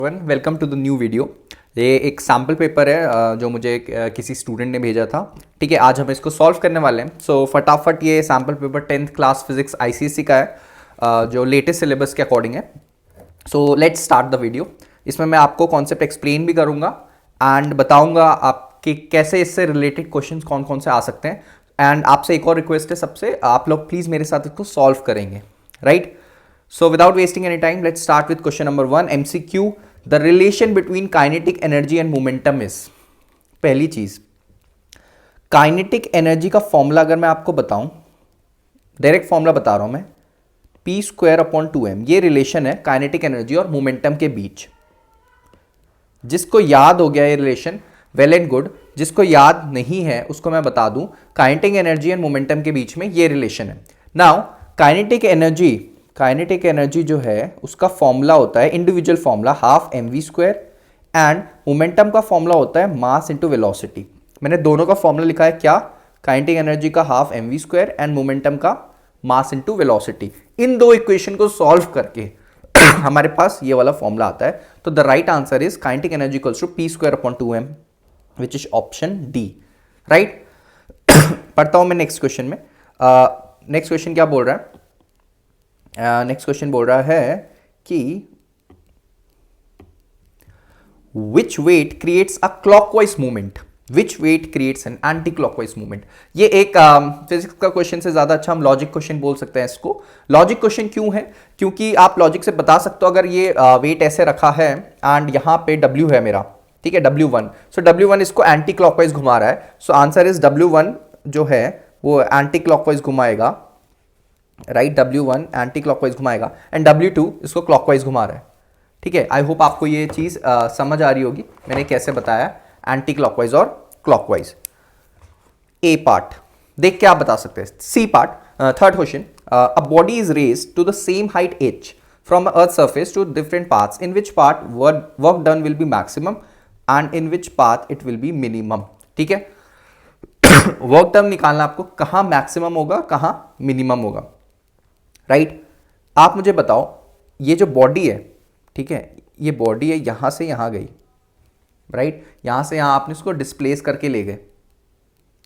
Welcome to the new video. ये एक sample paper है जो मुझे किसी स्टूडेंट ने भेजा था। ठीक है, आज हम इसको सॉल्व करने वाले हैं। सो फटाफट ये sample paper 10th class physics ICSE का है, जो लेटेस्ट सिलेबस के अकॉर्डिंग है। So let's start the video. इसमें मैं आपको कॉन्सेप्ट एक्सप्लेन भी करूंगा एंड बताऊंगा आपके कैसे इससे रिलेटेड क्वेश्चंस कौन कौन से आ सकते हैं। एंड आपसे एक और रिक्वेस्ट है, सबसे आप लोग प्लीज़ मेरे साथ इसको सॉल्व करेंगे, right? So without wasting any time, let's start with question number 1, MCQ. The relation between kinetic energy and momentum is, पहली चीज, काइनेटिक एनर्जी का फॉर्मूला अगर मैं आपको बताऊं, डायरेक्ट फॉर्मूला बता रहा हूं मैं, p²/2m। ये रिलेशन है काइनेटिक एनर्जी और मोमेंटम के बीच। जिसको याद हो गया ये रिलेशन, वेल एंड गुड। जिसको याद नहीं है उसको मैं बता दूं, काइनेटिक एनर्जी एंड मोमेंटम के बीच में ये रिलेशन है। नाउ काइनेटिक एनर्जी जो है उसका फॉर्मूला होता है, individual formula, half mv² and momentum का फॉर्मूला होता है मास इनटू वेलोसिटी। मैंने दोनों का फॉर्मूला लिखा है क्या, काइनेटिक एनर्जी का हाफ mv² एंड मोमेंटम का मास इनटू वेलोसिटी। इन दो इक्वेशन को सॉल्व करके हमारे पास ये वाला फॉर्मूला आता है। तो the right answer is kinetic energy equals to p²/2m, which is option D, right? पढ़ता हूं मैं नेक्स्ट क्वेश्चन में। नेक्स्ट क्वेश्चन क्या बोल रहा है? नेक्स्ट क्वेश्चन बोल रहा है कि which weight creates a clockwise movement, which weight creates an anti clockwise movement. ये एक फिजिक्स का क्वेश्चन से ज्यादा अच्छा हम लॉजिक क्वेश्चन बोल सकते हैं इसको। लॉजिक क्वेश्चन क्यों है? क्योंकि आप लॉजिक से बता सकते हो, अगर ये वेट ऐसे रखा है एंड यहां पे W है मेरा, ठीक है, W1। सो W1 इसको एंटी क्लॉकवाइज घुमा रहा है। सो आंसर इज W1 जो है वो एंटी क्लॉकवाइज घुमाएगा, राइट? W1 एंटी क्लॉकवाइज घुमाएगा एंड W2 इसको क्लॉकवाइज घुमा रहा है। ठीक है, आई होप आपको ये चीज समझ आ रही होगी मैंने कैसे बताया एंटी क्लॉकवाइज और क्लॉकवाइज। ए पार्ट देख के आप बता सकते हैं। C part, third question, a body is raised to the same height h from earth surface to different paths, in which part work done will be maximum and in which path it will be minimum. ठीक है, work done निकालना आपको, कहां maximum होगा कहां minimum होगा, right? आप मुझे बताओ, ये जो बॉडी है, ठीक है, ये बॉडी है, यहां से यहां गई, राइट? यहां से यहां आपने इसको डिस्प्लेस करके ले गए,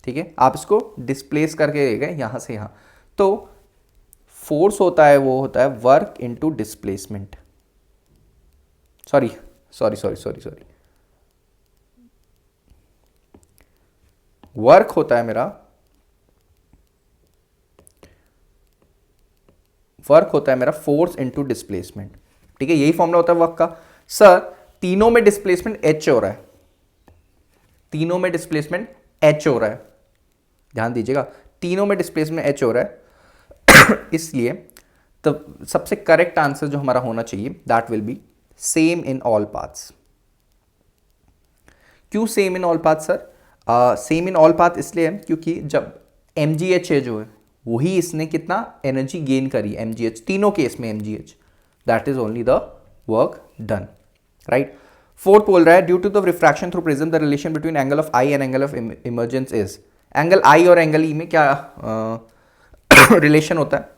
ठीक है, आप इसको डिस्प्लेस करके ले गए यहां से यहां। तो फोर्स होता है, वो होता है work into displacement. Sorry, work होता है मेरा, वर्क होता है मेरा फोर्स इनटू डिस्प्लेसमेंट। ठीक है, यही फॉर्मूला होता है वर्क का। सर तीनों में डिस्प्लेसमेंट h हो रहा है, तीनों में डिस्प्लेसमेंट h हो रहा है, ध्यान दीजिएगा, तीनों में डिस्प्लेसमेंट h हो रहा है। इसलिए तो सबसे करेक्ट आंसर जो हमारा होना चाहिए, that will be same in all paths. क्यों same in all path sir? Same in all path इसलिए है क्योंकि जब mgh है जो है वही इसने कितना एनर्जी गेन करी, mgh, तीनों केस में mgh, that is only the work done, right? Fourth बोल रहा है, due to the refraction through prism the relation between angle of I and angle of emergence is. Angle I और angle E में क्या relation होता है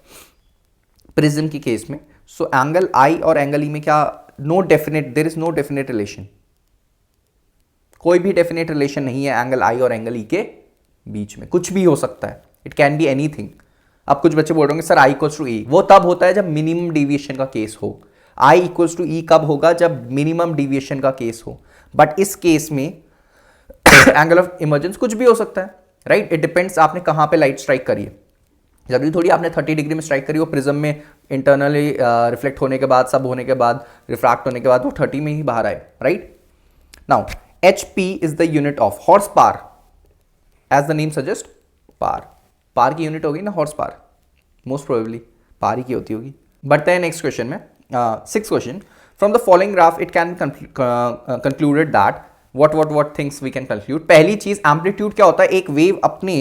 prism की case में? सो एंगल आई और एंगल ई में क्या, no definite, there is no definite relation, कोई भी डेफिनेट रिलेशन नहीं है एंगल आई और एंगल ई के बीच में। कुछ भी हो सकता है, इट कैन बी एनीथिंग। अब कुछ बच्चे बोल रहे होंगे सर आई इक्वल्स टू ई, वो तब होता है जब मिनिमम डेविएशन का केस हो। आई इक्वल्स टू ई कब होगा? जब मिनिमम डेविएशन का केस हो। बट इस केस में एंगल ऑफ इमर्जेंस कुछ भी हो सकता है, राइट? इट डिपेंड्स आपने कहां पे लाइट स्ट्राइक करी है। जब थोड़ी आपने 30 डिग्री में स्ट्राइक करी, वो प्रिज्म में इंटरनली रिफ्लेक्ट होने के बाद, सब होने के बाद, रिफ्रैक्ट होने के बाद वो 30 में ही बाहर आए, right? Now HP is the unit of horse power, as the name suggest, पार की यूनिट होगी ना हॉर्स पावर, मोस्ट प्रोबेबली पार ही की होती होगी। बढ़ते हैं नेक्स्ट क्वेश्चन में। Six question, from the following graph it can concluded that what things we can conclude. पहली चीज, एम्पलीट्यूड क्या होता है? एक वेव अपने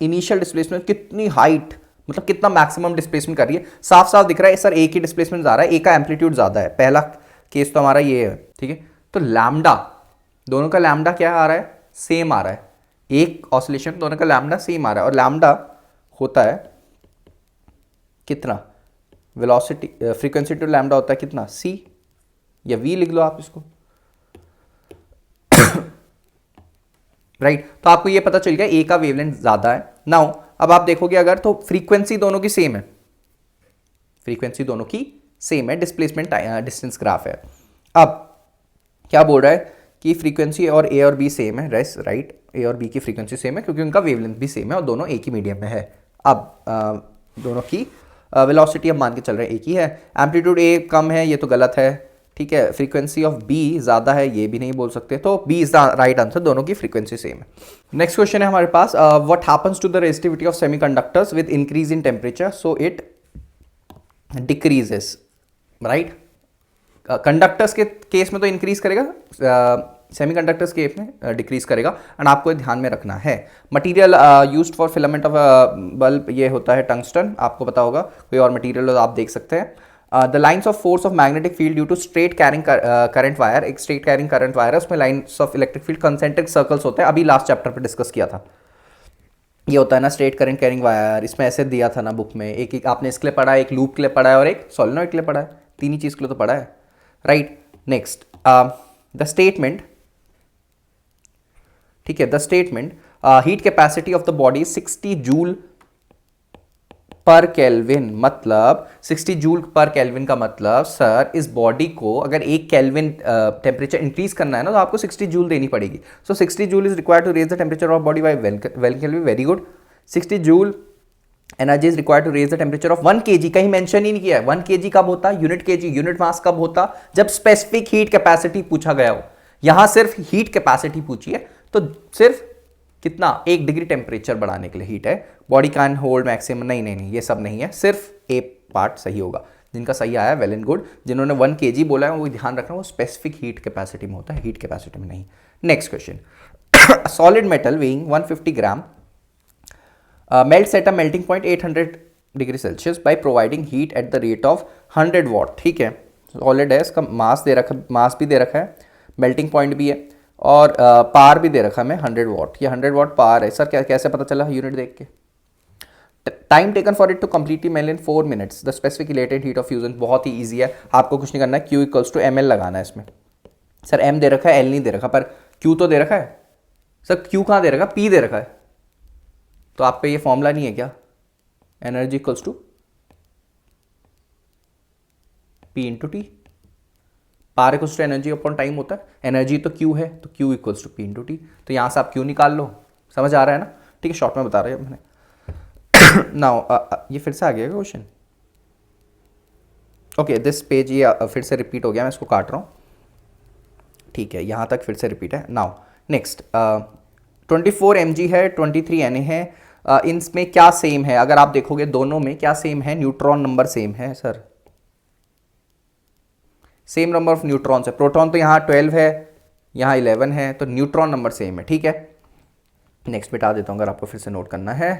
इनिशियल डिस्प्लेसमेंट कितनी हाइट, मतलब कितना मैक्सिमम डिस्प्लेसमेंट कर रही है, साफ साफ दिख रहा है सर, एक ही डिस्प्लेसमेंट जा रहा है, एक का एम्पलीट्यूड ज्यादा है। पहला केस तो हमारा ये है, ठीक है। तो लैम्डा, दोनों का लैम्डा क्या आ रहा है? सेम आ रहा है, एक ऑसिलेशन दोनों का लैम्डा सेम आ रहा है, और लैम्डा होता है कितना? वेलोसिटी, फ्रीक्वेंसी टू लैम्डा होता है कितना? c, या v लिख लो आप इसको, राइट तो आपको ये पता चल गया ए का वेवलेंथ ज्यादा है। नाउ अब आप देखोगे अगर तो फ्रीक्वेंसी दोनों की सेम है, फ्रीक्वेंसी दोनों की सेम है, डिस्प्लेसमेंट डिस्टेंस ग्राफ है। अब क्या बोल रहा है कि फ्रीक्वेंसी और ए और बी सेम है, राइट ए और बी की फ्रीक्वेंसी सेम है क्योंकि उनका वेवलेंथ भी सेम है और दोनों एक ही मीडियम में है। अब दोनों की वेलोसिटी अब मान के चल रहे हैं एक ही है, एम्पलीट्यूड ए कम है ये तो गलत है, ठीक है, फ्रीक्वेंसी ऑफ बी ज़्यादा है ये भी नहीं बोल सकते, तो B is the right answer, दोनों की फ्रीक्वेंसी सेम है। नेक्स्ट क्वेश्चन है हमारे पास, what happens to the resistivity of semiconductors with increase in temperature so it decreases, right conductors के केस में तो इंक्रीज करेगा, सेमीकंडक्टर्स के केस में डिक्रीज करेगा, एंड आपको ये ध्यान में रखना है। Material used for filament of bulb ये होता है टंगस्टन, आपको पता होगा, कोई और मटेरियल हो तो आप देख सकते हैं। The lines of force of magnetic field due to straight carrying current wire, एक स्ट्रेट कैरिंग करंट वायर है उसमें lines of electric field concentric circles होते हैं, अभी लास्ट चैप्टर पे डिस्कस किया था। ये होता है ना स्ट्रेट करंट कैरिंग वायर, इसमें ऐसे दिया था ना बुक में, एक आपने इसके लिए पढ़ा है, एक लूप के लिए पढ़ा है और एक सोलेनोइड के लिए पढ़ा है, तीन ही चीज़ के लिए तो पढ़ा है, राइट। नेक्स्ट द स्टेटमेंट, ठीक है, the statement heat capacity of the body 60 joule पर केल्विन, मतलब 60 जूल पर केल्विन का मतलब सर इस बॉडी को अगर 1 केल्विन टेम्परेचर इंक्रीज करना है ना तो आपको 60 जूल देनी पड़ेगी। So 60 joule is required to raise the temperature of body by 1 kelvin, very good. 60 joule energy is required to raise the temperature of 1 kg, कहीं मेंशन ही नहीं किया है 1 kg कब होता, यूनिट kg यूनिट मास कब होता, जब स्पेसिफिक हीट कैपेसिटी पूछा गया हो। यहां सिर्फ हीट कैपेसिटी पूछी है तो सिर्फ कितना 1 डिग्री टेम्परेचर बढ़ाने के लिए हीट है, बॉडी कैन होल्ड मैक्सिमम, नहीं ये सब नहीं है, सिर्फ ए पार्ट सही होगा। जिनका सही आया वेल एंड गुड, जिन्होंने 1 kg बोला है वो ध्यान रखना वो स्पेसिफिक हीट कैपेसिटी में होता है, हीट कैपेसिटी में नहीं। Next question, solid metal weighing 150 gram melts at a melting point 800 degree Celsius by providing heat at the rate of 100 what, ठीक है, सॉलिड है, इसका मास दे रखा, मास भी दे रखा है, मेल्टिंग पॉइंट भी है और पार भी दे रखा है 100 वॉट, ये 100 वॉट पार है सर, कैसे पता चला यूनिट देख के। Time taken for it to completely melt in 4 minutes, the specific latent heat of fusion, बहुत ही ईजी है, आपको कुछ नहीं करना है, Q इक्वल्स टू ml लगाना है इसमें। सर m दे रखा है, l नहीं दे रखा, पर Q तो दे रखा है सर, Q कहाँ दे रखा है, P दे रखा है, तो आप पे ये फॉर्मूला नहीं है क्या, energy equals to P into T, power equals to energy upon time होता है, एनर्जी तो Q है तो Q equals to P into T, तो यहाँ से आप Q निकाल लो, समझ आ रहा है ना, ठीक है, शॉर्ट में बता रहे हैं मैंने। नाउ ये फिर से आ गया क्वेश्चन, ओके दिस पेज ये फिर से रिपीट हो गया, मैं इसको काट रहा हूँ, ठीक है, यहाँ तक फिर से रिपीट है। नाउ नेक्स्ट 24 mg है, 23 Na है, इनमें क्या सेम है, अगर आप देखोगे दोनों में क्या सेम है, न्यूट्रॉन नंबर सेम है sir, same number of neutrons है, प्रोटॉन तो यहाँ 12 है यहाँ 11 है, तो न्यूट्रॉन नंबर सेम है, ठीक है। नेक्स्ट मिटा देता हूँ अगर आपको फिर से नोट करना है।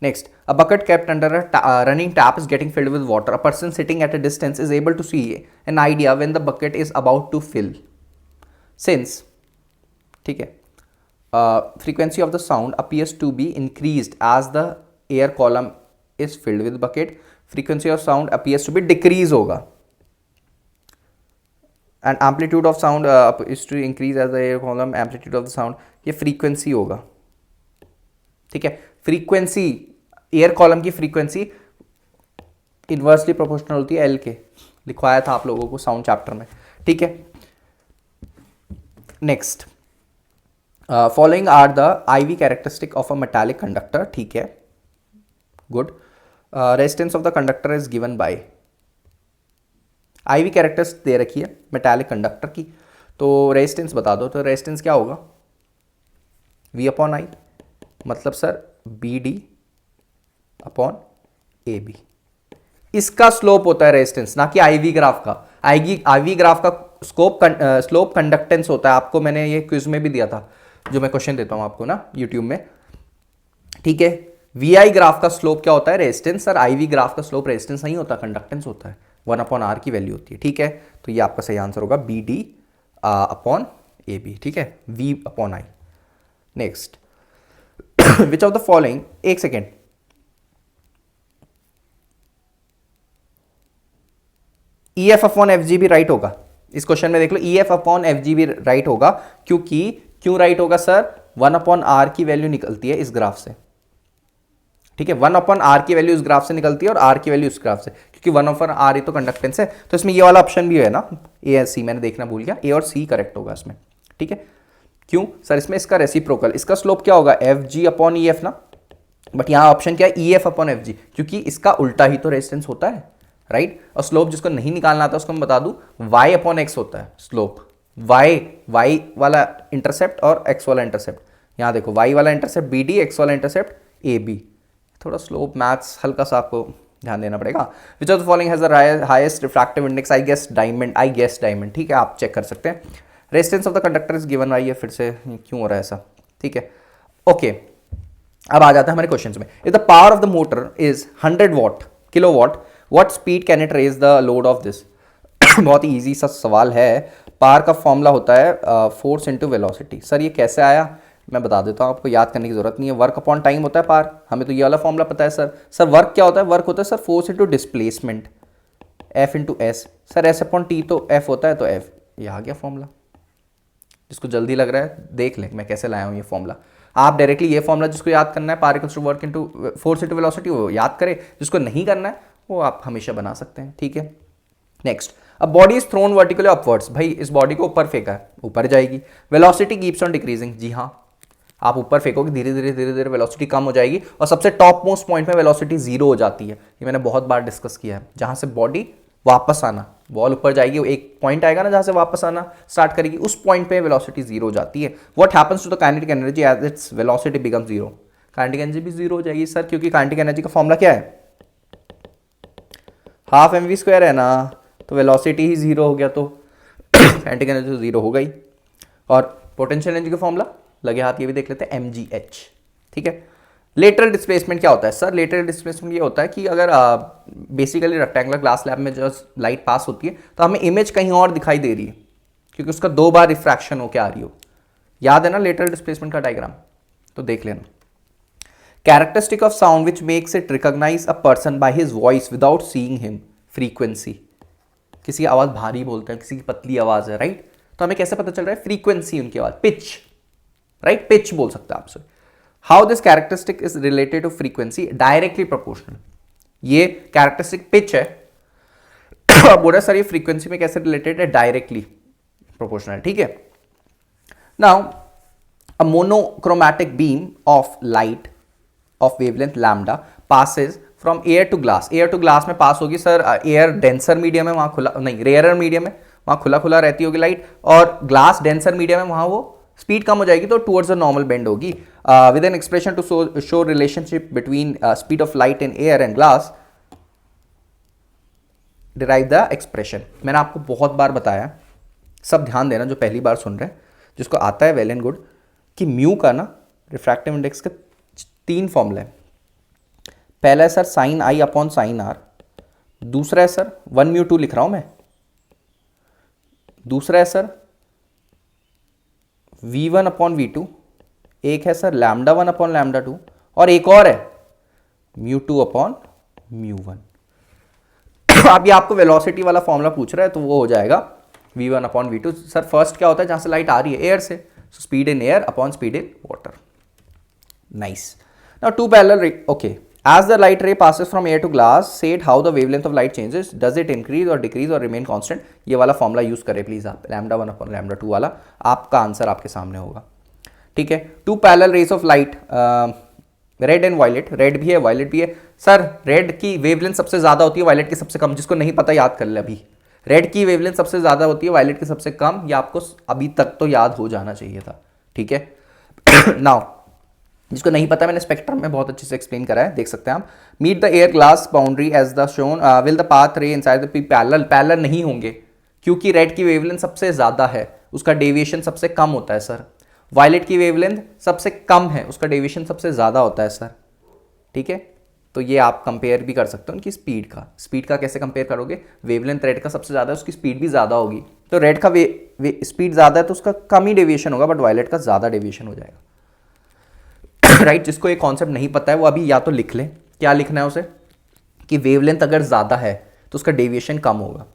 Next, a bucket kept under a running tap is getting filled with water, a person sitting at a distance is able to see an idea when the bucket is about to fill, since, ठीक है, frequency of the sound appears to be increased as the air column is filled with bucket, frequency of sound appears to be decrease होगा, and amplitude of sound is to increase as the air column, amplitude of the sound, ये frequency होगा, ठीक है, frequency air column की frequency inversely proportional होती है L के, लिखवाया था आप लोगों को साउंड चैप्टर में, ठीक है। Next, following are the IV characteristic of a metallic conductor, ठीक है, good. Resistance of the conductor is given by, IV characteristic दे रखी है मेटालिक कंडक्टर की, तो रेजिस्टेंस बता दो, तो रेजिस्टेंस क्या होगा, V अपॉन I, मतलब सर BD अपॉन AB, इसका स्लोप होता है रेजिस्टेंस, ना कि IV ग्राफ का। IV ग्राफ का स्लोप कंडक्टेंस होता है, आपको मैंने ये क्विज में भी दिया था, जो मैं क्वेश्चन देता हूं आपको ना यूट्यूब में, ठीक है। VI ग्राफ का स्लोप क्या होता है, रेजिस्टेंस, सर IV ग्राफ का स्लोप रेजिस्टेंस नहीं होता, कंडक्टेंस होता है, 1 अपॉन R की वैल्यू होती है, ठीक है, तो ये आपका सही आंसर होगा BD अपॉन AB, ठीक है, V upon I। Next, which of the following, एक सेकेंड, EF अपॉन FG भी राइट होगा, इस क्वेश्चन में देख लो E F upon F G भी राइट होगा, क्योंकि क्यों राइट होगा सर, 1/r की वैल्यू निकलती है इस ग्राफ से, ठीक है, 1/r की वैल्यू इस ग्राफ से निकलती है और r की वैल्यू इस ग्राफ से, क्योंकि 1/r ही तो कंडक्टेंस है, तो इसमें ये वाला ऑप्शन भी है ना, ए और सी, मैंने देखना भूल गया, ए और सी करेक्ट होगा इसमें, ठीक है। क्यों सर, इसमें इसका रेसिप्रोकल, इसका स्लोप क्या होगा, F G upon E F ना, बट यहाँ ऑप्शन क्या है, ई एफ अपॉन एफ जी, क्योंकि इसका उल्टा ही तो रेजिस्टेंस होता है, राइट। और स्लोप जिसको नहीं निकालना आता उसको मैं बता दूं, y अपॉन एक्स होता है स्लोप, y वाला इंटरसेप्ट और x वाला इंटरसेप्ट, यहाँ देखो y वाला इंटरसेप्ट बी डी, एक्स वाला इंटरसेप्ट ए बी, थोड़ा स्लोप मैथ्स हल्का सा आपको ध्यान देना पड़ेगा। Which of the following has the highest refractive index, I guess diamond, ठीक है, आप चेक कर सकते हैं। Resistance of the conductor is given, आइए फिर से क्यों हो रहा है ऐसा, ठीक है, ओके। अब आ जाता है हमारे क्वेश्चन में, if the power of the motor is 100 kilowatt, what speed can it raise the load of this. बहुत ही इजी सा सवाल है। पावर का फॉर्मूला होता है फोर्स इंटू वेलोसिटी। सर ये कैसे आया, मैं बता देता हूँ, आपको याद करने की जरूरत नहीं है। वर्क अपॉन टाइम होता है पावर, हमें तो ये वाला फॉर्मूला पता है सर वर्क क्या होता है, वर्क होता है sir force into displacement, F into S, sir S upon T तो एफ होता है, तो एफ, ये आ गया फॉर्मूला। जिसको जल्दी लग रहा है देख लें मैं कैसे लाया हूँ ये फॉर्मूला। आप डायरेक्टली ये फॉर्मूला जिसको याद करना है, power equals to work into force into velocity, वो याद करे, जिसको नहीं करना है वो आप हमेशा बना सकते हैं, ठीक है। नेक्स्ट, अब body is thrown vertically upwards, भाई इस बॉडी को ऊपर फेंका है, ऊपर जाएगी, वेलोसिटी कीप्स ऑन डिक्रीजिंग, जी हाँ, आप ऊपर फेंकोगे धीरे धीरे वेलोसिटी कम हो जाएगी, और सबसे टॉप मोस्ट पॉइंट में वेलोसिटी जीरो हो जाती है। ये मैंने बहुत बार डिस्कस किया है, जहां से बॉडी वापस आना, बॉल ऊपर जाएगी, एक पॉइंट आएगा ना जहां से वापस आना स्टार्ट करेगी, उस पॉइंट पे वेलोसिटी जीरो हो जाती है। What happens to the kinetic energy as its velocity become zero, kinetic energy भी जीरो हो जाएगी सर, क्योंकि काइनेटिक एनर्जी का फॉर्मूला क्या है, हाफ एम वी स्क्वायर है ना, तो वेलोसिटी ही जीरो हो गया, तो काइनेटिक एनर्जी तो जीरो हो गई। और पोटेंशियल एनर्जी का फॉर्मूला लगे हाथ ये भी देख लेते हैं, एम जी एच, ठीक है। लेटरल डिस्प्लेसमेंट क्या होता है सर, लेटरल डिस्प्लेसमेंट ये होता है कि अगर बेसिकली रेक्टेंगुलर ग्लास स्लैब में जो लाइट पास होती है तो हमें इमेज कहीं और दिखाई दे रही है, क्योंकि उसका 2 बार रिफ्रैक्शन होकर आ रही हो। याद है ना लेटरल डिस्प्लेसमेंट का डायग्राम, तो देख लेना। Characteristic of sound which makes it recognize a person by his voice without seeing him, frequency, किसी की आवाज भारी बोलते हैं, किसी की पतली आवाज है, राइट, तो हमें कैसे पता चल रहा है, फ्रीक्वेंसी उनकी आवाज, पिच, राइट, पिच बोल सकते हैं आपसे। How this characteristic is related to frequency, directly proportional, ये कैरेक्टरिस्टिक पिच है, बोल रहा सर ये फ्रीक्वेंसी में कैसे रिलेटेड है, डायरेक्टली प्रोपोर्शनल, ठीक है। Now a monochromatic beam of light of wavelength lambda passes from air to glass, air to glass में पास होगी सर, एयर डेंसर मीडियम है वहां खुला, नहीं रेयरर मीडियम है वहां खुला खुला रहती होगी लाइट, और ग्लास डेंसर मीडियम है वहां वो स्पीड कम हो जाएगी, तो टुवर्ड्स द नॉर्मल बेंड होगी। With an expression to show relationship between speed of light in air and glass, derive the expression. मैंने आपको बहुत बार बताया, सब ध्यान देना जो पहली बार सुन रहे हैं, जिसको आता है वेल एंड गुड, कि म्यू का ना रिफ्रैक्टिव इंडेक्स के 3 फॉर्मूले हैं। पहला है sir sine i upon sine r, दूसरा है सर 1μ2 लिख रहा हूं मैं, दूसरा है सर v1 अपॉन v2, एक है सर लैम्डा 1 अपॉन लैम्डा 2, और एक और है μ2 अपॉन μ1। अब ये आपको वेलोसिटी वाला फॉर्मूला पूछ रहा है, तो वो हो जाएगा v1 upon v2। Sir first क्या होता है, जहां से लाइट आ रही है एयर से, so speed in air upon speed in water. Nice. Now 2 parallel, okay, as the light ray passes from air to glass, said how the wavelength of light changes, does it increase or decrease or remain constant। ये वाला formula use करें please आप, lambda 1 upon lambda 2 वाला, आपका answer आपके सामने होगा, ठीक है। 2 parallel rays of light, red and violet, red भी है वायलेट भी है। सर रेड की वेवलेंथ सबसे ज्यादा होती है, वायलेट की सबसे कम, जिसको नहीं पता याद कर ले अभी, रेड की वेवलेंथ सबसे ज्यादा होती है, वायलेट की सबसे कम, ये आपको अभी तक तो याद हो जाना चाहिए था, ठीक है। नाउ जिसको नहीं पता, मैंने स्पेक्ट्रम में बहुत अच्छे से एक्सप्लेन करा है, देख सकते हैं आप। Meet the air glass boundary as the shown, will the path ray inside the P parallel, parallel नहीं होंगे, क्योंकि रेड की वेवलेंथ सबसे ज्यादा है, उसका डेविएशन सबसे कम होता है सर। वायलेट की वेवलेंथ सबसे कम है, उसका डेविएशन सबसे ज्यादा होता है सर, ठीक है। तो ये आप कंपेयर भी कर सकते हो उनकी स्पीड का। स्पीड का कैसे कंपेयर करोगे, वेवलेंथ रेड का सबसे ज्यादा है, उसकी स्पीड भी ज्यादा होगी, तो रेड का स्पीड ज्यादा है तो उसका कम ही डेविएशन होगा, बट वायलेट का ज्यादा डेविएशन हो जाएगा, राइट। जिसको ये कॉन्सेप्ट नहीं पता है वो अभी या तो लिख ले, क्या लिखना है उसे, कि वेवलेंथ अगर ज्यादा है तो उसका डेविएशन कम होगा,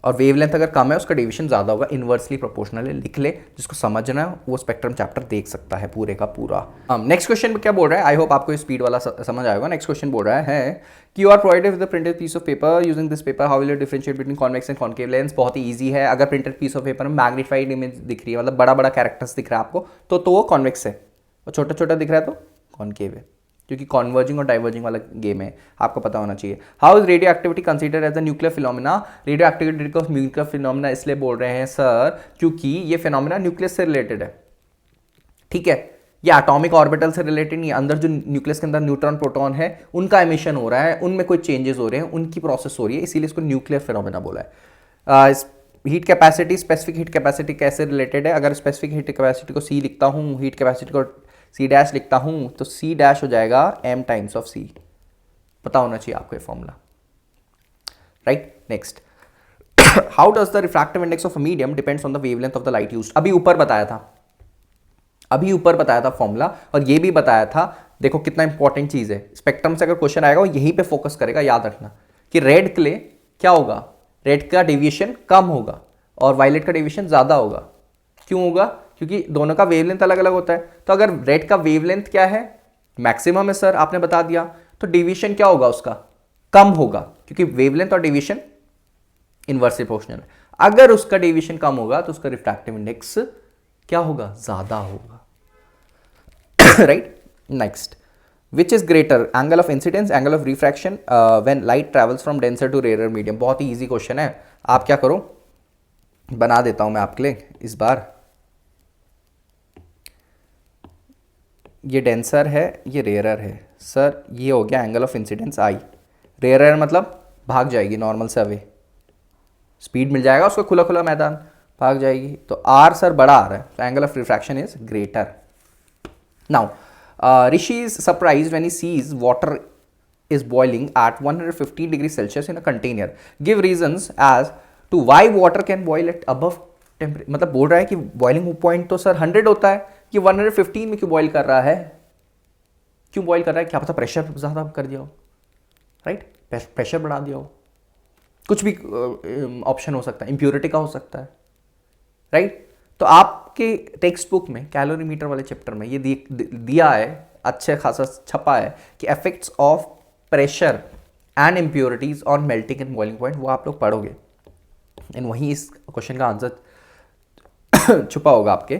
और वेवलेंथ अगर कम है उसका डेविएशन ज़्यादा होगा, इन्वर्सली प्रोपोर्शनल है। लिख ले, जिसको समझना है वो स्पेक्ट्रम चैप्टर देख सकता है पूरे का पूरा। नेक्स्ट क्वेश्चन क्या बोल रहा है, आई होप आपको स्पीड वाला समझ आएगा। नेक्स्ट क्वेश्चन बोल रहा है कि you are provided with the printed piece of paper, using this paper how will you differentiate between convex and concave lens. बहुत ही ईजी है, अगर प्रिंटेड पीस ऑफ पेपर में मैग्नीफाइड इमेज दिख रही है, मतलब बड़ा बड़ा कैरेक्टर्स दिख रहा है आपको, तो वो कॉन्वेक्स है, और छोटा छोटा दिख रहा है तो कॉन्केव है, क्योंकि कॉन्वर्जिंग और डाइवर्जिंग वाला गेम है, आपको पता होना चाहिए। How is radioactivity considered as a nuclear phenomena. Radioactivity को न्यूक्लियर फिनोमिना इसलिए बोल रहे हैं सर क्योंकि ये फिनोमिना न्यूक्लियस से रिलेटेड है, ठीक है। ये एटॉमिक ऑर्बिटल से रिलेटेड नहीं है, अंदर जो न्यूक्लियस के अंदर न्यूट्रॉन प्रोटॉन है उनका एमिशन हो रहा है, उनमें कोई चेंजेस हो रहे हैं, उनकी प्रोसेस हो रही है, इसीलिए इसको न्यूक्लियर फिनोमिना बोला है। Heat capacity, specific heat capacity कैसे रिलेटेड है, अगर स्पेसिफिक हीट कैपेसिटी को सी लिखता हूँ, हीट कैपेसिटी को सी डैश लिखता हूँ, तो सी डैश हो जाएगा एम टाइम्स ऑफ सी। पता होना चाहिए आपको ये formula, right. Next, how does the refractive index of a medium depends on the wavelength of the light used. अभी ऊपर बताया था फॉर्मूला, और ये भी बताया था। देखो कितना इंपॉर्टेंट चीज है, स्पेक्ट्रम से अगर क्वेश्चन आएगा वो यहीं पे फोकस करेगा, याद रखना कि रेड के लिए क्या होगा, रेड का डेविएशन कम होगा और वायलेट का डेविएशन ज्यादा होगा। क्यों होगा, क्योंकि दोनों का वेवलेंथ अलग अलग होता है। तो अगर रेड का वेवलेंथ क्या है, मैक्सिमम है सर, आपने बता दिया, तो डेविएशन क्या होगा उसका, कम होगा, क्योंकि वेवलेंथ और डेविएशन इनवर्सली प्रोपोर्शनल है। अगर उसका डेविएशन कम होगा तो उसका रिफ्रैक्टिव इंडेक्स क्या होगा, ज्यादा होगा, right. Next, which is greater, angle of incidence, angle of refraction when light travels from denser to rarer medium. बहुत ही इजी क्वेश्चन है, आप क्या करो, बना देता हूं मैं आपके लिए इस बार। ये डेंसर है, ये रेयरर है सर, ये हो गया angle of incidence I. Rarer मतलब भाग जाएगी नॉर्मल से अवे, स्पीड मिल जाएगा उसको, खुला खुला मैदान, भाग जाएगी, तो आर सर बड़ा आ रहा है, तो angle of refraction is greater. Now Rishi is surprised when he sees water is boiling at 115 degree Celsius in a container. Give reasons as to why water can boil at above temperature. मतलब बोल रहा है कि boiling point तो sir 100 होता है, ये 115 में क्यों बॉइल कर रहा है, क्यों बॉइल कर रहा है, क्या पता प्रेशर ज़्यादा कर दिया हो, राइट, प्रेशर बढ़ा दिया हो, कुछ भी ऑप्शन हो सकता है, इम्प्योरिटी का हो सकता है, राइट। तो आपके टेक्स्ट बुक में कैलोरीमीटर वाले चैप्टर में ये दिया है, अच्छे खासा छपा है कि effects of pressure and impurities on melting and boiling point, वो आप लोग पढ़ोगे, एंड वहीं इस क्वेश्चन का आंसर छुपा होगा आपके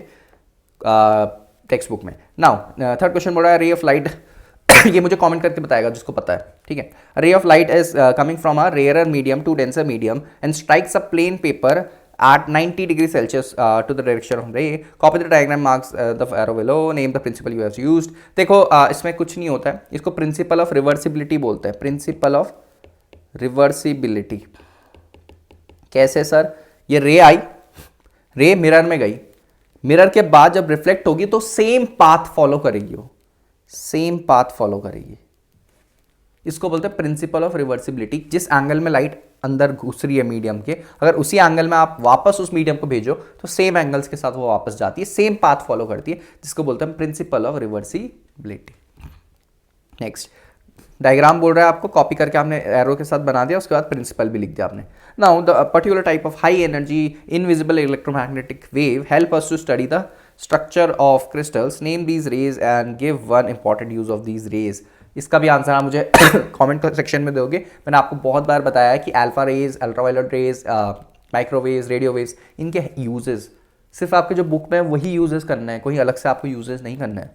टेक्स्ट बुक में। नाउ थर्ड क्वेश्चन बोल रहा है रे ऑफ लाइट ये मुझे कमेंट करके बताएगा जिसको पता है, ठीक है। Ray of light is coming from a rarer medium to denser medium and strikes a plane paper at 90 degree Celsius to the direction of ray. Copy the diagram, marks the arrow below, name the principle you have used. देखो इसमें कुछ नहीं होता है, इसको principle of reversibility बोलते हैं, principle of reversibility. कैसे सर, ये रे आई, रे मिरर में गई, मिरर के बाद जब रिफ्लेक्ट होगी तो सेम पाथ फॉलो करेगी, वो सेम पाथ फॉलो करेगी, इसको बोलते हैं प्रिंसिपल ऑफ रिवर्सिबिलिटी। जिस एंगल में लाइट अंदर घुस रही है मीडियम के, अगर उसी एंगल में आप वापस उस मीडियम को भेजो तो सेम एंगल्स के साथ वो वापस जाती है, सेम पाथ फॉलो करती है, जिसको बोलते हैं principle of reversibility. Next diagram बोल रहा है आपको, कॉपी करके आपने एरो के साथ बना दिया, उसके बाद प्रिंसिपल भी लिख दिया आपने। Now the particular type of high energy invisible electromagnetic wave help us to study the structure of crystals, name these rays and give one important use of these rays. इसका भी आंसर आप मुझे comment section में दोगे। मैंने आपको बहुत बार बताया है कि alpha rays, ultraviolet rays, microwaves, radio waves, इनके यूजेस सिर्फ आपके जो बुक में है वही यूजेस करना है, कोई अलग से आपको यूजेस नहीं करना है।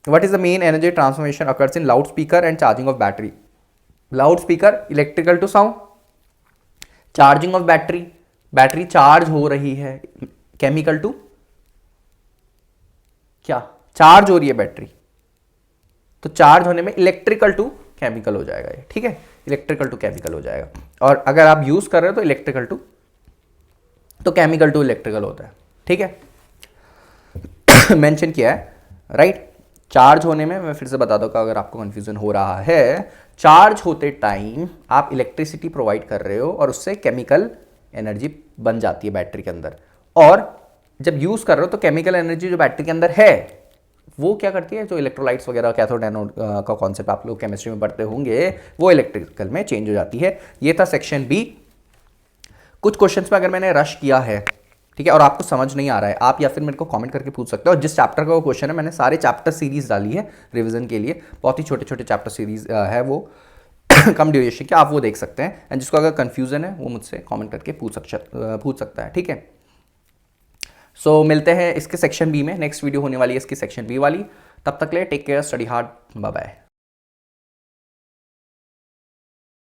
What is the main energy transformation occurs in loud speaker and charging of battery. Loud speaker electrical to sound, charging of battery, battery charge हो रही है, केमिकल टू क्या, चार्ज हो रही है बैटरी, तो चार्ज होने में इलेक्ट्रिकल टू केमिकल हो जाएगा ये, ठीक है, इलेक्ट्रिकल टू केमिकल हो जाएगा। और अगर आप यूज कर रहे हो तो इलेक्ट्रिकल टू, तो केमिकल टू इलेक्ट्रिकल होता है, ठीक है, मेंशन किया है, राइट। चार्ज होने में मैं फिर से बता दूंगा अगर आपको कंफ्यूजन हो रहा है, चार्ज होते टाइम आप इलेक्ट्रिसिटी प्रोवाइड कर रहे हो और उससे केमिकल एनर्जी बन जाती है बैटरी के अंदर, और जब यूज कर रहे हो तो केमिकल एनर्जी जो बैटरी के अंदर है वो क्या करती है, जो इलेक्ट्रोलाइट्स वगैरह कैथोड एनोड का कॉन्सेप्ट आप लोग केमिस्ट्री में पढ़ते होंगे, वो इलेक्ट्रिकल में चेंज हो जाती है। ये था सेक्शन बी। कुछ क्वेश्चंस में अगर मैंने रश किया है, ठीक है, और आपको समझ नहीं आ रहा है, आप या फिर मेरे को कमेंट करके पूछ सकते हो। और जिस चैप्टर का वो क्वेश्चन है, मैंने सारे चैप्टर सीरीज डाली है रिवीजन के लिए, बहुत ही छोटे छोटे चैप्टर सीरीज है वो कम ड्यूरेशन के, आप वो देख सकते हैं। एंड जिसको अगर कंफ्यूजन है वो मुझसे कमेंट करके पूछ सकता है, ठीक है। सो मिलते हैं इसके सेक्शन बी में, नेक्स्ट वीडियो होने वाली है इसकी सेक्शन बी वाली। तब तक ले take care, study hard, bye bye.